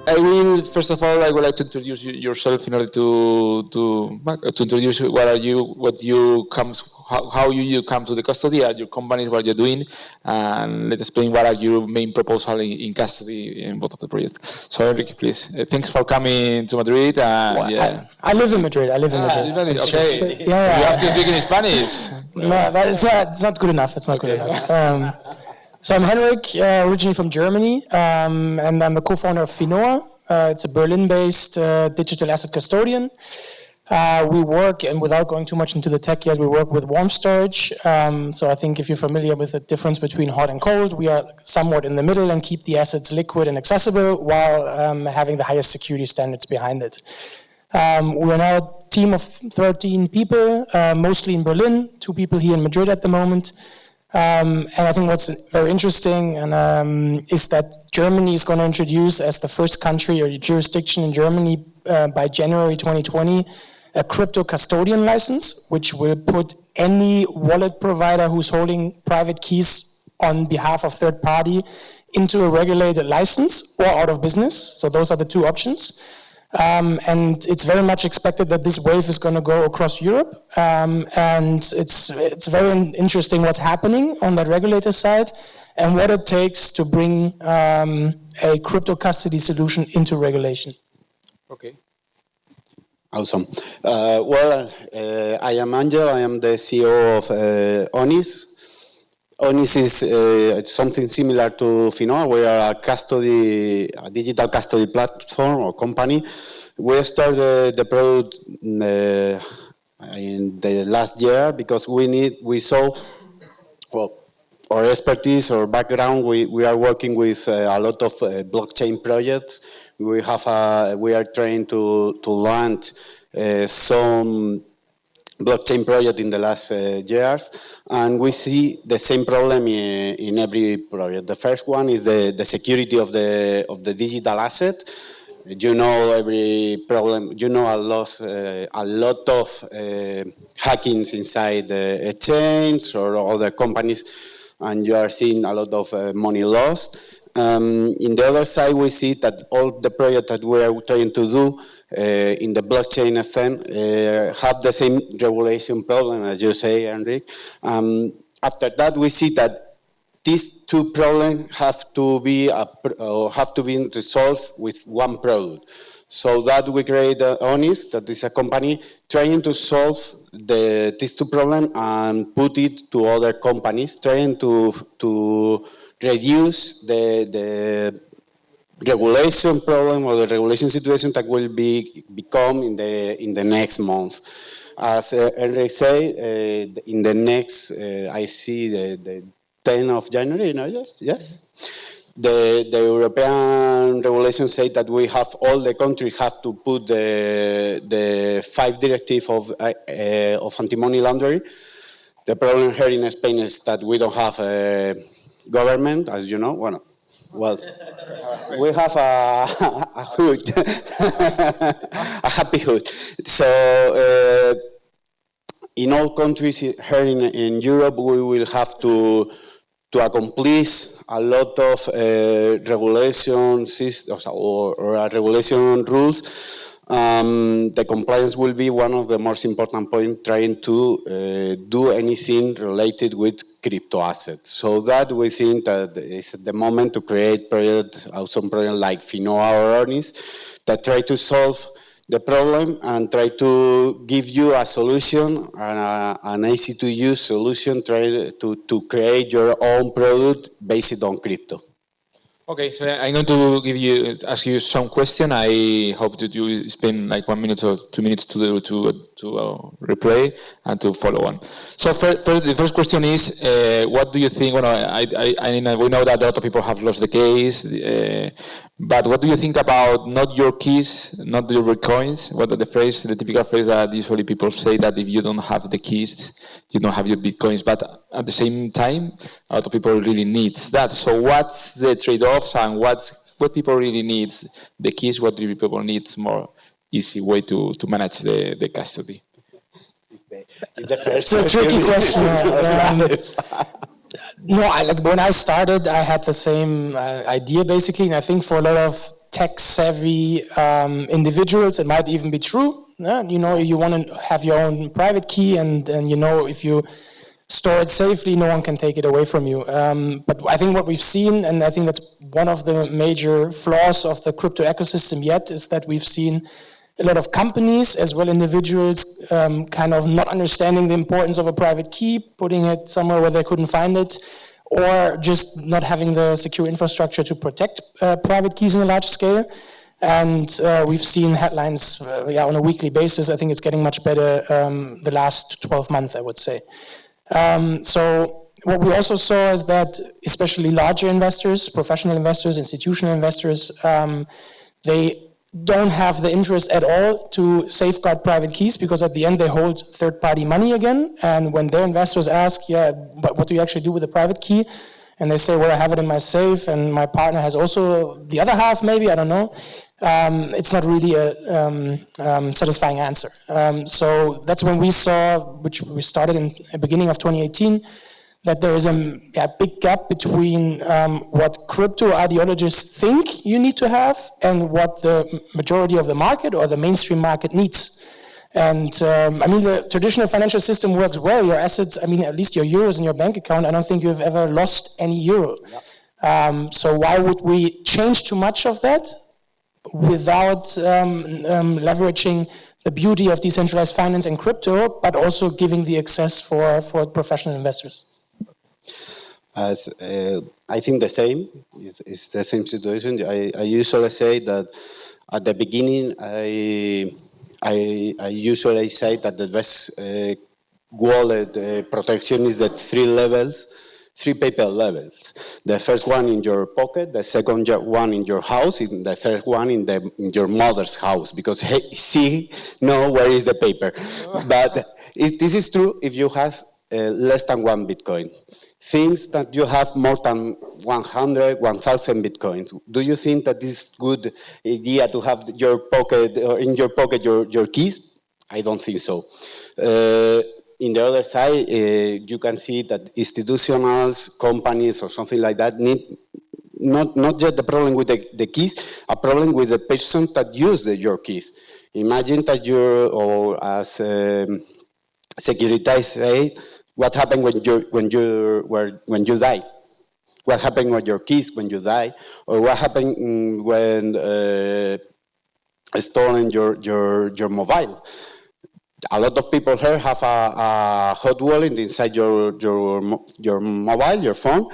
I will first of all. I would like to introduce yourself in order to introduce how you come to the custody at your companies, what you're doing, and let's explain what are your main proposal in custody in both of the projects. So Enrique, please. Thanks for coming to Madrid. I live in Madrid. Okay. Just, You have to speak in Spanish. No, but it's not good enough. It's not good enough. So I'm Henrik, originally from Germany, and I'm the co-founder of Finoa. It's a Berlin-based digital asset custodian. We work, and without going too much into the tech yet, we work with warm storage. So I think if you're familiar with the difference between hot and cold, we are somewhat in the middle and keep the assets liquid and accessible while having the highest security standards behind it. We are now a team of 13 people, mostly in Berlin, 2 people here in Madrid at the moment. And I think what's very interesting is that Germany is going to introduce, as the first country or jurisdiction in Germany by January 2020, a crypto custodian license, which will put any wallet provider who's holding private keys on behalf of third party into a regulated license or out of business. So those are the 2 options. And it's very much expected that this wave is going to go across Europe. And it's very interesting what's happening on that regulator side and what it takes to bring a crypto custody solution into regulation. Okay. Awesome. I am Angel. I am the CEO of Onis. Onis is something similar to Finoa. We are a digital custody platform or company. We started the product in the last year because we saw, our expertise or background, we are working with a lot of blockchain projects. We are trying to launch some blockchain project in the last years, and we see the same problem in every project. The first one is the security of the digital asset. You know every problem. You know a lot of hackings inside the exchange or other companies, and you are seeing a lot of money lost. In the other side, we see that all the projects that we are trying to do in the blockchain scene have the same regulation problem, as you say, Enrique. After that, we see that these 2 problems have to be resolved with one product. So that we create Onis, that is a company trying to solve these 2 problems and put it to other companies, trying to reduce the regulation problem or the regulation situation that will become in the next month. As Enrique said, in the next, I see the 10th of January, yes? The European regulations say that all the countries have to put the 5 directive of anti-money laundering. The problem here in Spain is that we don't have a government, as you know. Well, we have a hood, a happy hood. So in all countries here in Europe, we will have to accomplish a lot of regulation systems or regulation rules. The compliance will be one of the most important points, trying to do anything related with crypto assets. So that we think that is the moment to create some projects like Finoa or Onis that try to solve the problem and try to give you a solution, an easy to use solution, try to create your own product based on crypto. Okay, so I'm going to ask you some question. I hope that you spend like 1 minute or 2 minutes to replay and to follow on. So the first question is, what do you think? Well, we know that a lot of people have lost the case, but what do you think about not your keys, not your coins? What are the typical phrase that usually people say, that if you don't have the keys, you don't have your bitcoins, but at the same time, a lot of people really needs that. So what's the trade-offs and what people really needs? The keys, what do people needs more easy way to manage the custody? It's a tricky question. No, when I started, I had the same idea basically, and I think for a lot of tech-savvy individuals, it might even be true. You want to have your own private key, and if you store it safely, no one can take it away from you. But I think what we've seen, and I think that's one of the major flaws of the crypto ecosystem yet, is that we've seen a lot of companies as well individuals kind of not understanding the importance of a private key, putting it somewhere where they couldn't find it, or just not having the secure infrastructure to protect private keys on a large scale. And we've seen headlines on a weekly basis. I think it's getting much better the last 12 months, I would say. So what we also saw is that especially larger investors, professional investors, institutional investors, they don't have the interest at all to safeguard private keys, because at the end they hold third-party money again. And when their investors ask, but what do you actually do with the private key? And they say, well, I have it in my safe, and my partner has also the other half, maybe, I don't know. It's not really a satisfying answer. So that's when we saw, which we started in the beginning of 2018, that there is a big gap between what crypto ideologists think you need to have and what the majority of the market or the mainstream market needs. And the traditional financial system works well. Your assets, at least your euros in your bank account, I don't think you've ever lost any euro. Yeah. So why would we change too much of that without leveraging the beauty of decentralized finance and crypto, but also giving the access for professional investors? I think the same. It's the same situation. I usually say that at the beginning, I usually say that the best wallet protection is the three paper levels. The first one in your pocket, the second one in your house, and the third one in your mother's house, because she knows where is the paper. But this is true if you have less than 1 Bitcoin. Things that you have more than 100, 1,000 Bitcoins. Do you think that this is good idea to have your pocket, or in your pocket, your keys? I don't think so. In the other side, you can see that institutionals, companies, or something like that need not just the problem with the keys, a problem with the person that use your keys. Imagine that or as Securitas say, what happened when you die? What happened with your keys when you die? Or what happened when stolen your mobile? A lot of people here have a hot wallet inside your mobile, your phone.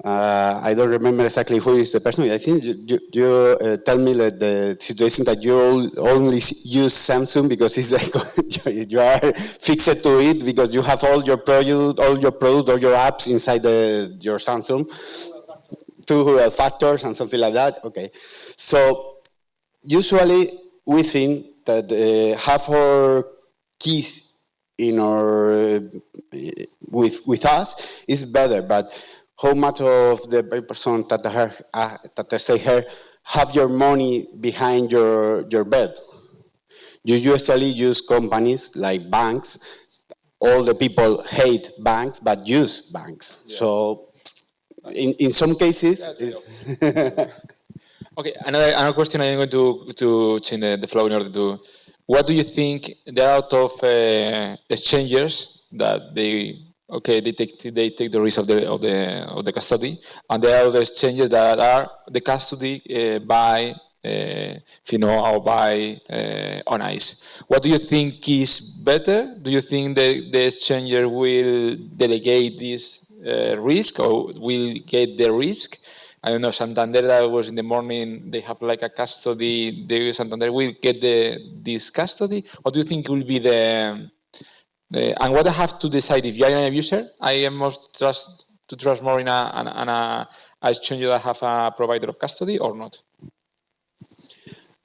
I don't remember exactly who is the person. I think you tell me that the situation that you only use Samsung because it's like you are fixed to it because you have all your product, all your apps inside your Samsung. 2 factors and something like that. Okay, so usually we think that have our keys in our with us is better, but how much of the person that say here have your money behind your bed? You usually use companies like banks. All the people hate banks, but use banks. Yeah. So in some cases... Okay, another question. I'm going to change the flow in order to... What do you think there are out of exchangers that they take the risk of the custody, and there are other exchanges that are the custody by Fino or by on ice. What do you think is better? Do you think the exchanger will delegate this risk or will get the risk? I don't know, Santander, that was in the morning, they have like a custody, Santander will get this custody? What do you think will be and what I have to decide if you are a user, I am to trust more in a exchange that have a provider of custody or not?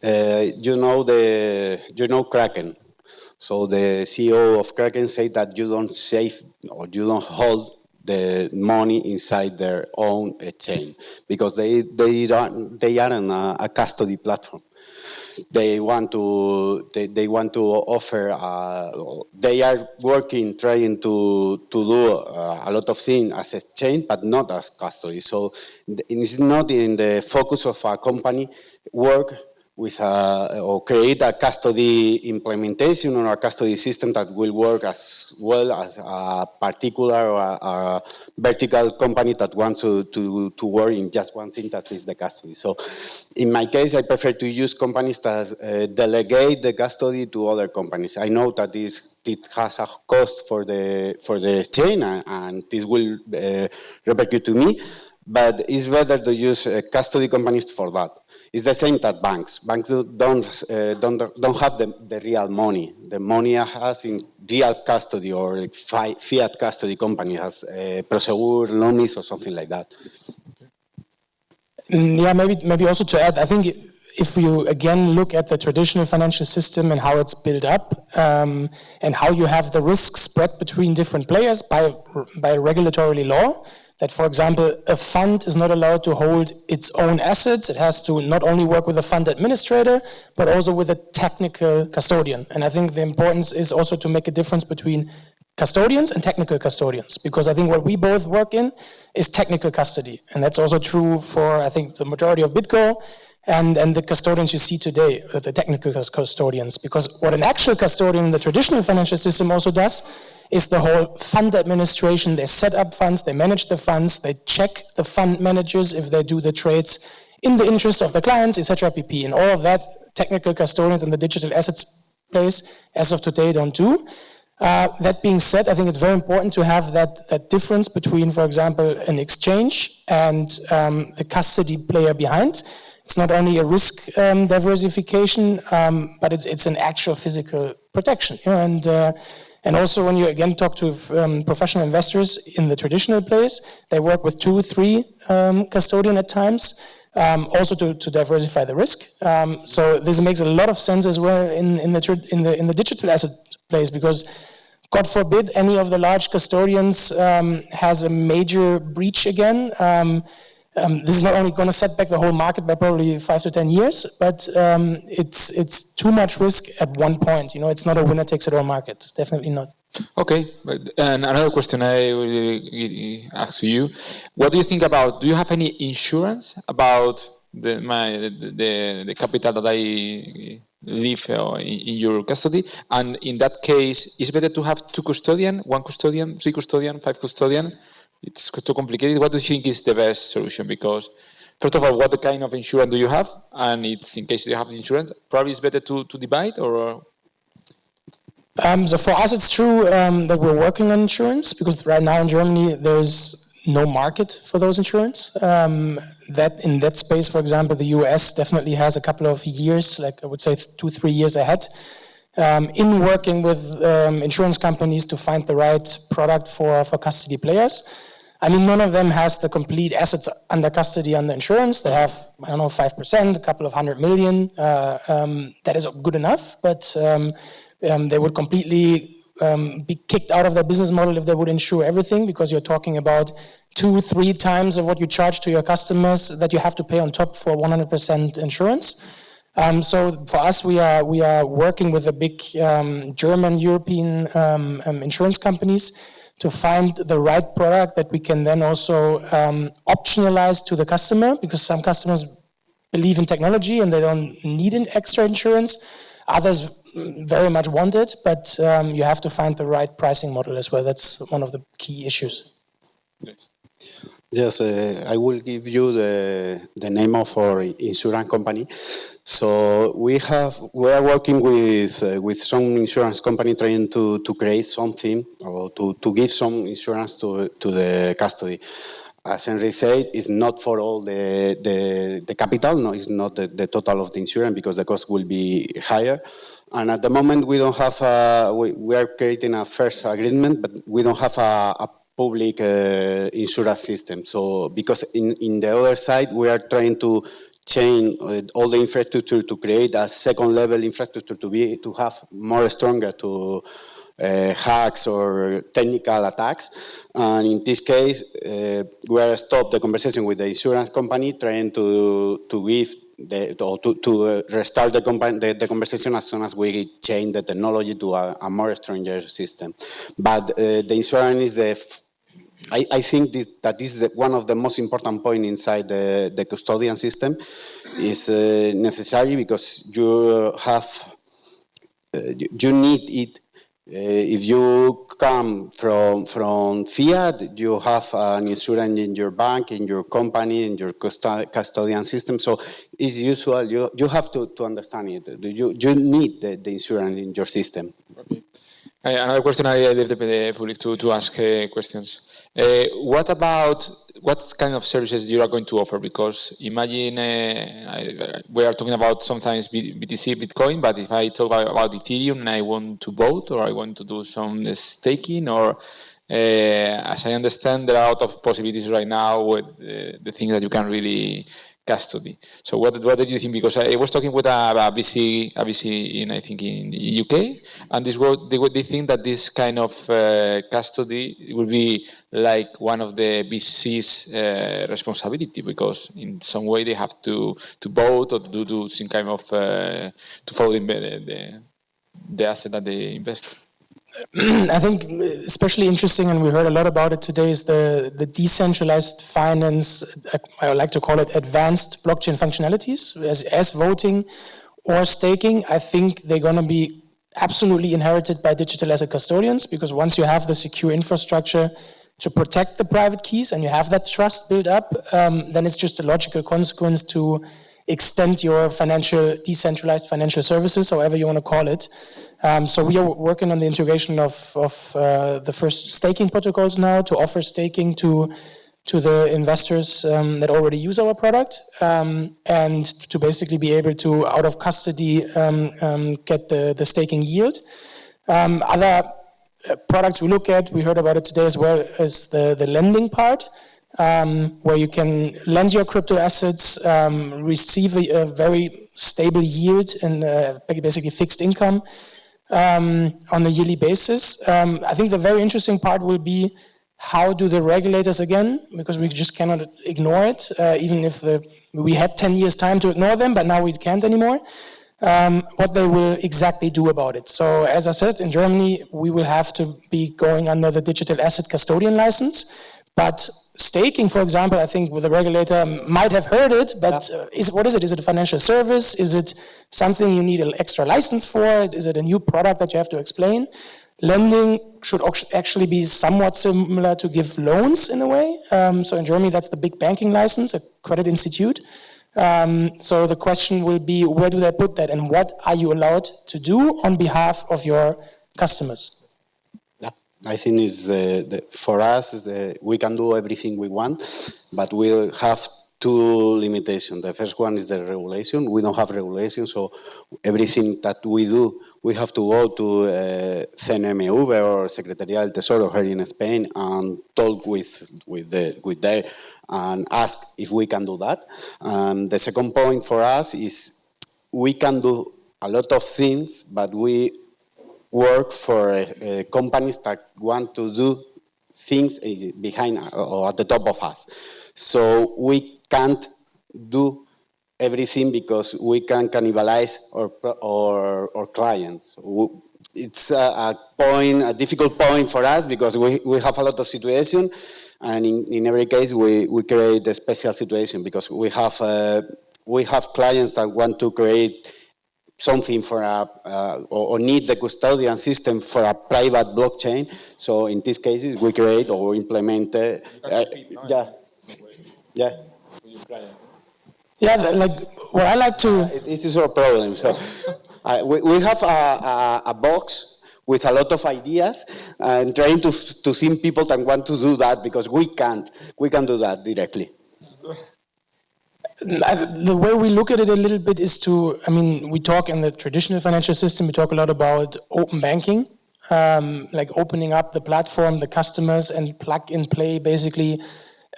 You know Kraken. So the CEO of Kraken said that you don't save or you don't hold the money inside their own chain because they are on a custody platform. they want to offer. They are working, trying to do a lot of things as exchange, but not as custody. So it's not in the focus of a company work with or create a custody implementation or a custody system that will work as well as a particular or a vertical company that wants to work in just one thing, that is the custody. So in my case, I prefer to use companies that delegate the custody to other companies. I know that it has a cost for the exchange, and this will repercute to me, but it's better to use custody companies for that. It's the same that banks. Banks don't have the real money. The money has in real custody or fiat custody company has Prosegur, Lomis, or something like that. Yeah, maybe also to add, I think if you again look at the traditional financial system and how it's built up, and how you have the risk spread between different players by regulatory law, that, for example, a fund is not allowed to hold its own assets. It has to not only work with a fund administrator, but also with a technical custodian. And I think the importance is also to make a difference between custodians and technical custodians, because I think what we both work in is technical custody. And that's also true for, I think, the majority of BitGo and the custodians you see today, the technical custodians. Because what an actual custodian in the traditional financial system also does is the whole fund administration. They set up funds, they manage the funds, they check the fund managers if they do the trades in the interest of the clients, etc. pp. And all of that, technical custodians in the digital assets place, as of today, don't do. That being said, I think it's very important to have that difference between, for example, an exchange and the custody player behind. It's not only a risk diversification, but it's an actual physical protection. You know? And also when you again talk to professional investors in the traditional place, they work with 2, 3 custodian at times, also to diversify the risk. So this makes a lot of sense as well in the digital asset place, because God forbid any of the large custodians has a major breach again. This is not only going to set back the whole market by probably 5 to 10 years, but it's too much risk at one point. You know, it's not a winner takes it all market. Definitely not. Okay, and another question I will ask you: what do you think about? Do you have any insurance about the capital that I leave in your custody? And in that case, is it better to have 2 custodians, 1 custodian, 3 custodian, 5 custodian? It's too complicated. What do you think is the best solution? Because, first of all, what kind of insurance do you have? And it's in case you have insurance, probably it's better to divide, or? So for us, it's true that we're working on insurance, because right now in Germany, there's no market for those insurance. That in that space, for example, the US definitely has a couple of years, like I would say 2, 3 years ahead, in working with insurance companies to find the right product for custody players. I mean, none of them has the complete assets under custody under insurance. They have, I don't know, 5%, a couple of 100 million. That is good enough, but they would completely be kicked out of their business model if they would insure everything, because you're talking about 2, 3 times of what you charge to your customers that you have to pay on top for 100% insurance. So for us, we are working with the big German, European insurance companies to find the right product that we can then also optionalize to the customer, because some customers believe in technology and they don't need an extra insurance. Others very much want it, but you have to find the right pricing model as well. That's one of the key issues. Yes, I will give you the name of our insurance company. So we are working with some insurance company trying to create something, or to give some insurance to the custody. As Henry said, it's not for all the capital. No, it's not the total of the insurance, because the cost will be higher. And at the moment, we don't have we are creating a first agreement, but we don't have a public insurance system. So because in the other side, we are trying to change all the infrastructure to create a second level infrastructure to have more stronger to hacks or technical attacks. And in this case, we are stop the conversation with the insurance company, trying to give to restart the conversation as soon as we change the technology to a more stronger system. But the insurance is I think that is one of the most important points inside the custodian system. Is necessary because you need it. If you come from fiat, you have an insurance in your bank, in your company, in your custodian system. So it's usual. You have to understand it. You need the insurance in your system. Okay. Another question I leave the public to ask questions. What kind of services you are going to offer? Because imagine we are talking about sometimes BTC, Bitcoin, but if I talk about Ethereum and I want to vote or I want to do some staking, or as I understand, there are a lot of possibilities right now with the things that you can really custody. So what did you think? Because I was talking with a VC in, I think, in the UK, and they think that this kind of custody will be like one of the VC's responsibility, because in some way they have to vote or to do some kind of to follow the asset that they invest. I think especially interesting, and we heard a lot about it today, is the decentralized finance, I like to call it advanced blockchain functionalities, as voting or staking. I think they're going to be absolutely inherited by digital asset custodians, because once you have the secure infrastructure to protect the private keys and you have that trust built up, then it's just a logical consequence to extend your decentralized financial services, however you want to call it. So we are working on the integration of the first staking protocols now to offer staking to the investors that already use our product, and to basically be able to, out of custody, get the staking yield. Other products we look at, we heard about it today as well, is the lending part, where you can lend your crypto assets, receive a very stable yield and basically fixed income on a yearly basis. I think the very interesting part will be how do the regulators, again, because we just cannot ignore it, even if we had 10 years time to ignore them, but now we can't anymore, what they will exactly do about it. So as I said, in Germany, we will have to be going under the digital asset custodian license, but staking, for example, I think the regulator might have heard it, but what is it? Is it a financial service? Is it something you need an extra license for? Is it a new product that you have to explain? Lending should actually be somewhat similar to give loans in a way. So in Germany, that's the big banking license, a credit institute. So the question will be, where do they put that, and what are you allowed to do on behalf of your customers? I think for us, we can do everything we want, but we'll have two limitations. The first one is the regulation. We don't have regulation, so everything that we do, we have to go to CNMV or Secretaría del Tesoro here in Spain and talk with them and ask if we can do that. The second point for us is we can do a lot of things, but we work for companies that want to do things behind or at the top of us. So we can't do everything because we can cannibalize our clients. It's a difficult point for us because we have a lot of situations, and in every case we create a special situation because we have clients that want to create something for or need the custodian system for a private blockchain. So in these cases, we create or implement. Like what I like to. This is our problem. So we have a box with a lot of ideas and trying to see people that want to do that because we can't. We can do that directly. The way we look at it a little bit is we talk in the traditional financial system, we talk a lot about open banking, like opening up the platform, the customers, and plug and play basically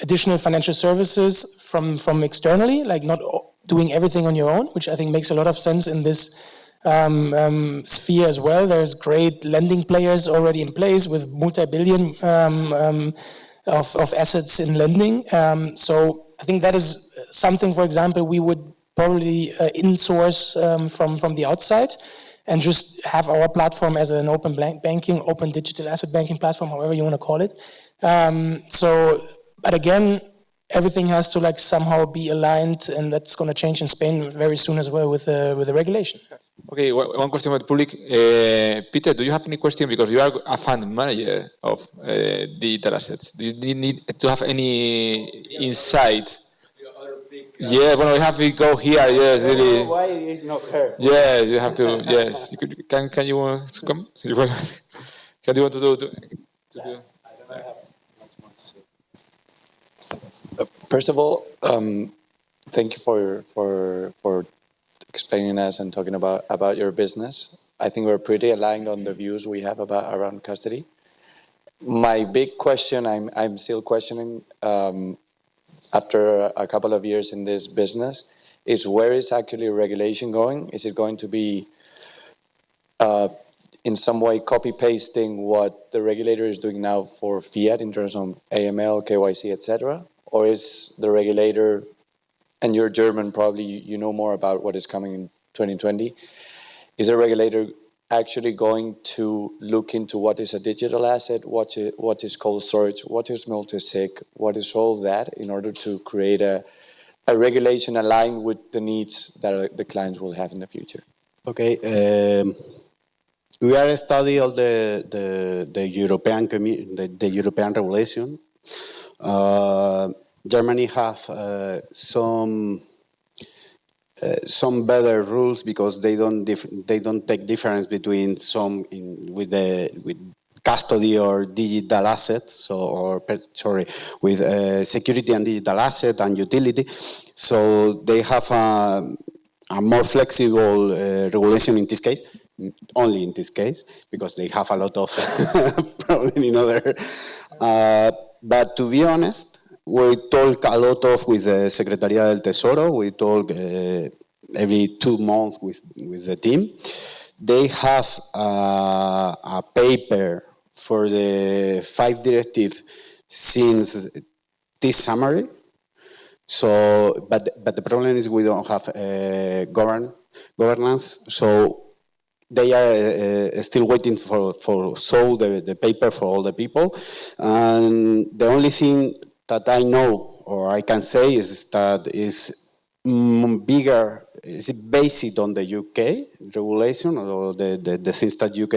additional financial services from externally, like not doing everything on your own, which I think makes a lot of sense in this sphere as well. There's great lending players already in place with multi-billion of assets in lending. So I think that is something, for example, we would probably in-source from the outside and just have our platform as an open banking, open digital asset banking platform, however you want to call it. But again, everything has to somehow be aligned, and that's going to change in Spain very soon as well with the regulation. Okay, one question about the public. Peter, do you have any question? Because you are a fund manager of digital assets. Do you need to have any insight? Yeah, well, we have to go here. Yes, really. Why is not her? Yes, you have to. Yes, can you want to come? Can you want to do? I don't have much more to say. First of all, thank you for explaining us and talking about your business. I think we're pretty aligned on the views we have around custody. My big question, I'm still questioning after a couple of years in this business, is where is actually regulation going? Is it going to be in some way copy-pasting what the regulator is doing now for fiat in terms of AML, KYC, etc.? Or is the regulator, and you're German, probably you know more about what is coming in 2020, is the regulator actually going to look into what is a digital asset, what is cold storage, what is multi-sig, what is all that, in order to create a regulation aligned with the needs that the clients will have in the future? Okay, we are studying all the European regulation. Germany have some better rules because they don't take difference between with custody or digital assets, with security and digital asset and utility. So they have a more flexible regulation in this case, only in this case, because they have a lot of problems in other. But to be honest, we talk a lot with the Secretaría del Tesoro. We talk every 2 months with the team. They have a paper for the 5 directive since this summary. So, but the problem is we don't have governance. So they are still waiting for the paper for all the people. And the only thing that I know or I can say is that is bigger, is based on the UK regulation or the things that UK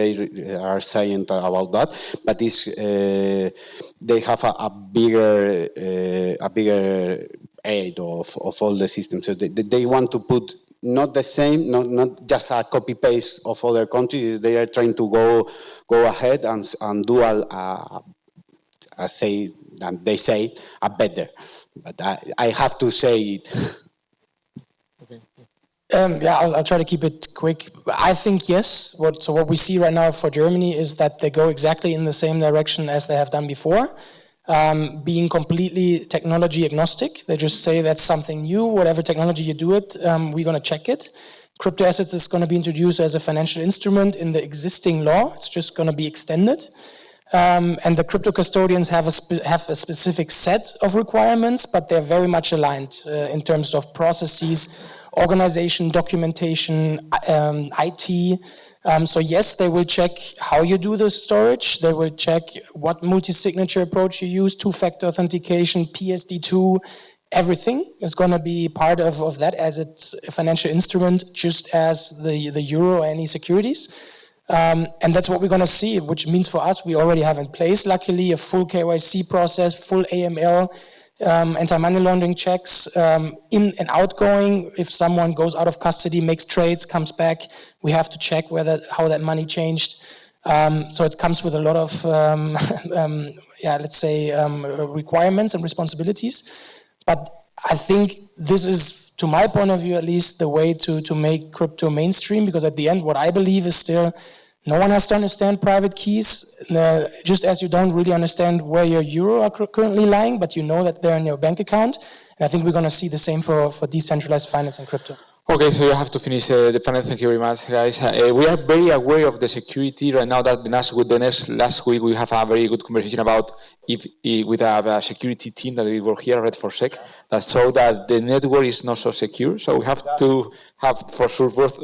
are saying about that, but they have a bigger aid of all the systems. So they want to put not the same, not just a copy paste of other countries. They are trying to go ahead and do they say a better, but I have to say it. Okay. I'll try to keep it quick. I think yes. What we see right now for Germany is that they go exactly in the same direction as they have done before, being completely technology agnostic. They just say that's something new. Whatever technology you do it, we're going to check it. Crypto assets is going to be introduced as a financial instrument in the existing law. It's just going to be extended. And the crypto custodians have a specific set of requirements, but they're very much aligned in terms of processes, organization, documentation, IT. So yes, they will check how you do the storage. They will check what multi-signature approach you use, two-factor authentication, PSD2, everything is going to be part of that as it's a financial instrument, just as the euro or any securities. And that's what we're going to see, which means for us, we already have in place, luckily, a full KYC process, full AML, anti-money laundering checks, in and outgoing. If someone goes out of custody, makes trades, comes back, we have to check how that money changed. So it comes with a lot of, requirements and responsibilities. But I think this is, to my point of view at least, the way to make crypto mainstream, because at the end, what I believe is still, no one has to understand private keys, just as you don't really understand where your euro are currently lying, but you know that they're in your bank account. And I think we're going to see the same for decentralized finance and crypto. Okay, so you have to finish the panel. Thank you very much, guys. We are very aware of the security right now. That last week we have a very good conversation about if with a security team that we work here at Red4Sec that show that the network is not so secure. So we have to have for sure both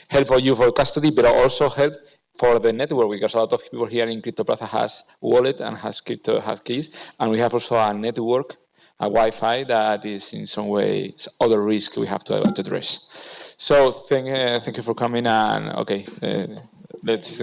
help for you for custody, but also help for the network, because a lot of people here in Crypto Plaza has wallet and has keys, and we have also a network, a Wi-Fi that is in some way other risk we have to address. So thank you for coming, and okay, let's.